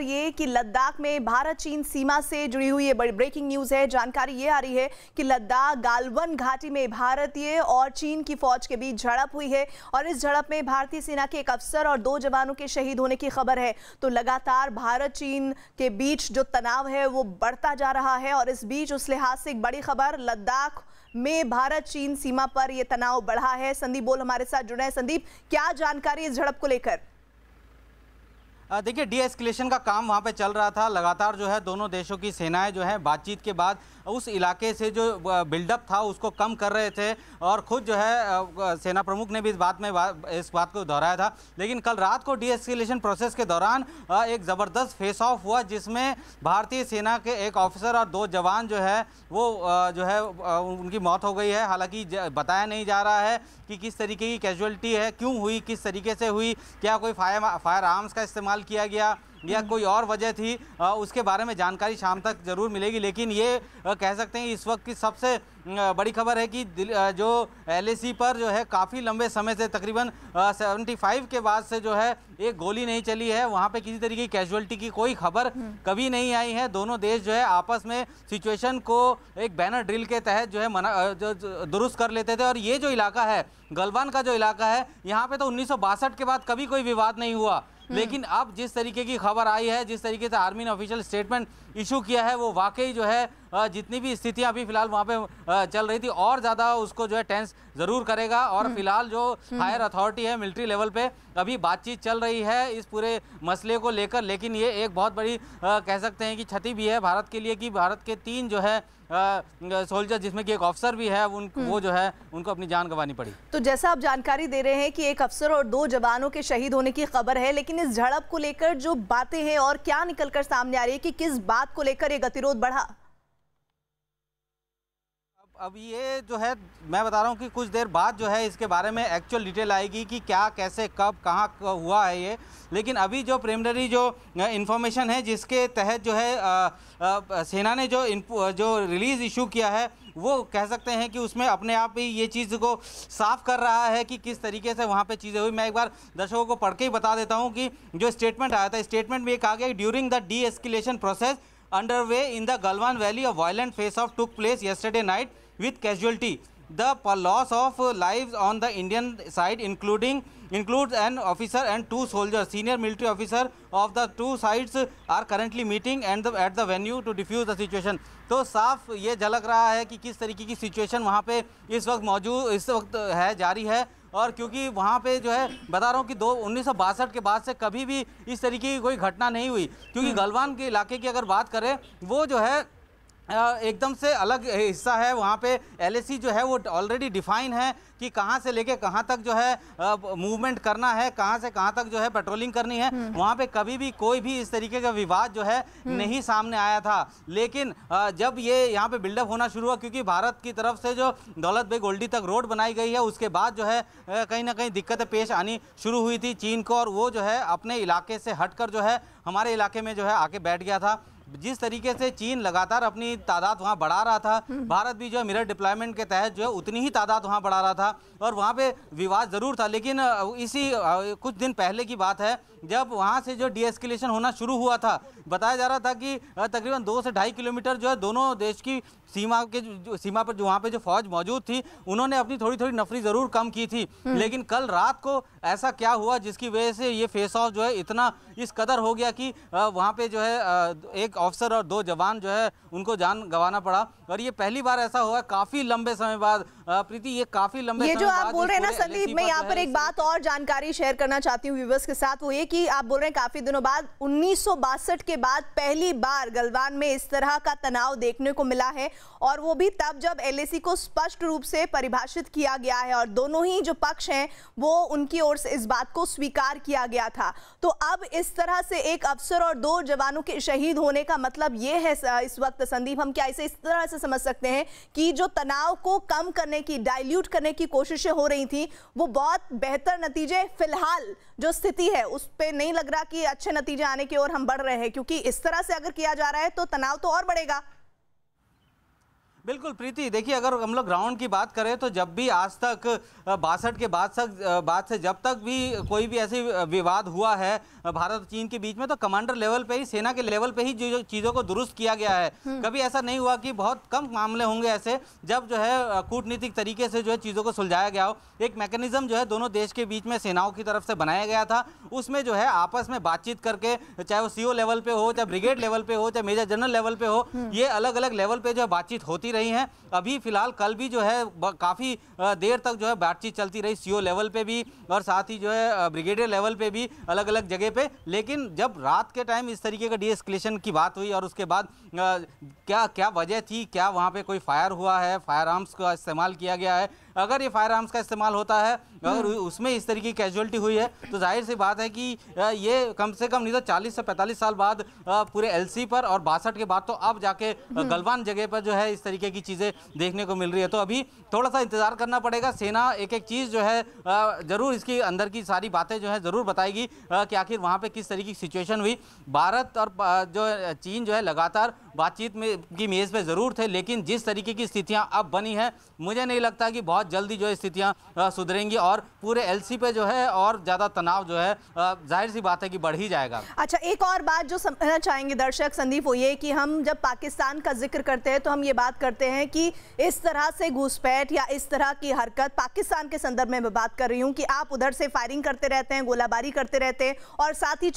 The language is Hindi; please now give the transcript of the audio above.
ये कि लद्दाख में भारत चीन सीमा से जुड़ी हुई ये बड़ी ब्रेकिंग न्यूज़ है। जानकारी ये आ रही है कि लद्दाख गालवन घाटी में भारतीय और चीन की फौज के बीच झड़प हुई है और इस झड़प में भारतीय सेना के एक अफसर और 2 जवानों के शहीद होने की खबर है। तो लगातार भारत चीन के बीच जो तनाव है वो बढ़ता जा रहा है और इस बीच उस लिहाज से एक बड़ी खबर, लद्दाख में भारत चीन सीमा पर यह तनाव बढ़ा है। संदीप बोल हमारे साथ जुड़े हैं। संदीप, क्या जानकारी इस झड़प को लेकर? देखिए, डी एस्केलेशन का काम वहाँ पे चल रहा था। लगातार जो है दोनों देशों की सेनाएं जो है बातचीत के बाद उस इलाके से जो बिल्डअप था उसको कम कर रहे थे और खुद जो है सेना प्रमुख ने भी इस बात को दोहराया था। लेकिन कल रात को डी एस्केलेशन प्रोसेस के दौरान एक ज़बरदस्त फेस ऑफ हुआ जिसमें भारतीय सेना के एक ऑफिसर और 2 जवान जो है वो जो है उनकी मौत हो गई है। हालांकि बताया नहीं जा रहा है कि किस तरीके की कैजुअलिटी है, क्यों हुई, किस तरीके से हुई, क्या कोई फायर आर्म्स का इस्तेमाल किया गया या कोई और वजह थी, उसके बारे में जानकारी शाम तक ज़रूर मिलेगी। लेकिन ये कह सकते हैं इस वक्त की सबसे बड़ी खबर है कि जो LAC पर जो है काफ़ी लंबे समय से तकरीबन 75 के बाद से जो है एक गोली नहीं चली है। वहाँ पे किसी तरीके की कैजुअलिटी की कोई खबर कभी नहीं आई है। दोनों देश जो है आपस में सिचुएशन को एक बैनर ड्रिल के तहत जो है दुरुस्त कर लेते थे। और ये जो इलाका है, गलवान का जो इलाका है, यहाँ पे तो 1962 के बाद कभी कोई विवाद नहीं हुआ। लेकिन अब जिस तरीके की खबर आई है, जिस तरीके से आर्मी ने ऑफिशियल स्टेटमेंट इशू किया है, वो वाकई जो है जितनी भी स्थितियां अभी फिलहाल वहाँ पे चल रही थी और ज़्यादा उसको जो है टेंस ज़रूर करेगा। और फिलहाल जो हायर अथॉरिटी है मिलिट्री लेवल पे अभी बातचीत चल रही है इस पूरे मसले को लेकर। लेकिन ये एक बहुत बड़ी कह सकते हैं कि क्षति भी है भारत के लिए कि भारत के 3 जो है सोल्जर, जिसमें कि एक ऑफिसर भी है, वो जो है उनको अपनी जान गंवानी पड़ी। तो जैसा आप जानकारी दे रहे हैं कि एक अफसर और 2 जवानों के शहीद होने की खबर है, लेकिन इस झड़प को लेकर जो बातें हैं और क्या निकलकर सामने आ रही है कि किस बात को लेकर ये गतिरोध बढ़ा? अब ये जो है मैं बता रहा हूँ कि कुछ देर बाद जो है इसके बारे में एक्चुअल डिटेल आएगी कि क्या, कैसे, कब, कहाँ हुआ है ये। लेकिन अभी जो प्रिलिमिनरी जो इन्फॉर्मेशन है जिसके तहत जो है सेना ने जो रिलीज़ इशू किया है, वो कह सकते हैं कि उसमें अपने आप ही ये चीज़ को साफ कर रहा है कि किस तरीके से वहाँ पे चीज़ें हुई। मैं एक बार दर्शकों को पढ़ के ही बता देता हूँ कि जो स्टेटमेंट आया था, स्टेटमेंट में एक आ गया, during the D escalation process underway in the Galwan Valley, a violent face-off took place yesterday night with casualty. The loss of lives on the Indian side includes an officer and 2 soldiers. Senior military officer of the 2 sides are currently meeting and at the venue to defuse the situation. तो साफ ये झलक रहा है कि किस तरीके की सिचुएशन वहाँ पे इस वक्त है, जारी है। और क्योंकि वहाँ पे जो है बता रहा हूँ कि 1962 के बाद से कभी भी इस तरीके की कोई घटना नहीं हुई। क्योंकि गलवान के इलाके की अगर बात करें, वो जो है एकदम से अलग हिस्सा है। वहाँ पे LAC जो है वो ऑलरेडी डिफाइन है कि कहाँ से लेके कहाँ तक जो है मूवमेंट करना है, कहाँ से कहाँ तक जो है पेट्रोलिंग करनी है। वहाँ पे कभी भी कोई भी इस तरीके का विवाद जो है नहीं सामने आया था। लेकिन जब ये यहाँ पे बिल्डअप होना शुरू हुआ, क्योंकि भारत की तरफ से जो दौलत बेग ओल्डी तक रोड बनाई गई है, उसके बाद जो है कहीं ना कहीं दिक्कतें पेश आनी शुरू हुई थी चीन को, और वो जो है अपने इलाके से हटकर जो है हमारे इलाके में जो है आके बैठ गया था। जिस तरीके से चीन लगातार अपनी तादाद वहाँ बढ़ा रहा था, भारत भी जो है मिरर डिप्लॉयमेंट के तहत जो है उतनी ही तादाद वहाँ बढ़ा रहा था और वहाँ पे विवाद ज़रूर था। लेकिन इसी कुछ दिन पहले की बात है जब वहाँ से जो डी एस्केलेशन होना शुरू हुआ था, बताया जा रहा था कि तकरीबन 2 से 2.5 किलोमीटर जो है दोनों देश की सीमा पर जो वहाँ पे जो फौज मौजूद थी, उन्होंने अपनी थोड़ी नफरी ज़रूर कम की थी। लेकिन कल रात को ऐसा क्या हुआ जिसकी वजह से ये फेस ऑफ जो है इतना इस कदर हो गया कि वहाँ पे जो है एक ऑफिसर और 2 जवान जो है उनको जान गंवाना पड़ा। और ये पहली बार ऐसा हुआ काफ़ी लंबे समय बाद। प्रीति, ये काफ़ी लंबे ये जो आप बोल रहे हैं ना संदीप, मैं यहाँ पर एक बात और जानकारी शेयर करना चाहती हूँ व्यूअर्स के साथ। वो ये कि आप बोल रहे हैं काफी दिनों बाद 1962 के बाद पहली बार गलवान में इस तरह का तनाव देखने को मिला है, और वो भी तब जब LAC को स्पष्ट रूप से परिभाषित किया गया है और दोनों ही जो पक्ष हैं वो उनकी ओर से इस बात को स्वीकार किया गया था। तो अब इस तरह से एक अफसर और 2 जवानों के शहीद होने का मतलब ये है इस वक्त संदीप, हम क्या इसे इस तरह से समझ सकते हैं कि जो तनाव को कम करने की, डाइल्यूट करने की कोशिशें हो रही थी, वो बहुत बेहतर नतीजे फिलहाल जो स्थिति है उस पे नहीं लग रहा कि अच्छे नतीजे आने की ओर हम बढ़ रहे हैं, क्योंकि इस तरह से अगर किया जा रहा है तो तनाव तो और बढ़ेगा। बिल्कुल प्रीति, देखिए अगर हम लोग ग्राउंड की बात करें तो जब भी आज तक 62 के बाद से जब तक भी कोई भी ऐसी विवाद हुआ है भारत और चीन के बीच में, तो कमांडर लेवल पे ही, सेना के लेवल पे ही जो चीज़ों को दुरुस्त किया गया है। कभी ऐसा नहीं हुआ कि बहुत कम मामले होंगे ऐसे जब जो है कूटनीतिक तरीके से जो है चीज़ों को सुलझाया गया हो। एक मैकेनिज्म जो है दोनों देश के बीच में सेनाओं की तरफ से बनाया गया था, उसमें जो है आपस में बातचीत करके, चाहे वो CO लेवल पे हो, चाहे ब्रिगेड लेवल पे हो, चाहे मेजर जनरल लेवल पे हो, ये अलग अलग लेवल पे जो है बातचीत होती रही हैं। अभी फिलहाल कल भी जो है काफ़ी देर तक जो है बातचीत चलती रही, CO लेवल पे भी और साथ ही जो है ब्रिगेडियर लेवल पे भी, अलग अलग जगह पे। लेकिन जब रात के टाइम इस तरीके का डीएस्केलेशन की बात हुई और उसके बाद क्या क्या वजह थी, क्या वहाँ पे कोई फायर हुआ है, फायर आर्म्स का इस्तेमाल किया गया है, अगर ये फायर आर्म्स का इस्तेमाल होता है, अगर उसमें इस तरीके की कैजुअलिटी हुई है, तो जाहिर सी बात है कि ये कम से कम नहीं तो 40 से 45 साल बाद पूरे LC पर, और 62 के बाद तो अब जाके गलवान जगह पर जो है इस तरीके की चीज़ें देखने को मिल रही है। तो अभी थोड़ा सा इंतजार करना पड़ेगा। सेना एक एक चीज़ जो है ज़रूर इसकी अंदर की सारी बातें जो है ज़रूर बताएगी कि आखिर वहाँ पर किस तरीके की सिचुएशन हुई। भारत और जो चीन जो है लगातार बातचीत में की मेज़ पे ज़रूर थे, लेकिन जिस तरीके की स्थितियां अब बनी हैं, मुझे नहीं लगता कि बहुत जल्दी जो है स्थितियां सुधरेंगी और पूरे LC पे जो है और ज़्यादा तनाव जो है जाहिर सी बात है कि बढ़ ही जाएगा। अच्छा, एक और बात जो समझना चाहेंगे दर्शक संदीप, वो ये कि हम जब पाकिस्तान का जिक्र करते हैं तो हम ये बात करते हैं कि इस तरह से घुसपैठ या इस तरह की हरकत, पाकिस्तान के संदर्भ में मैं बात कर रही हूँ कि आप उधर से फायरिंग करते रहते हैं, गोलाबारी करते रहते हैं और साथ ही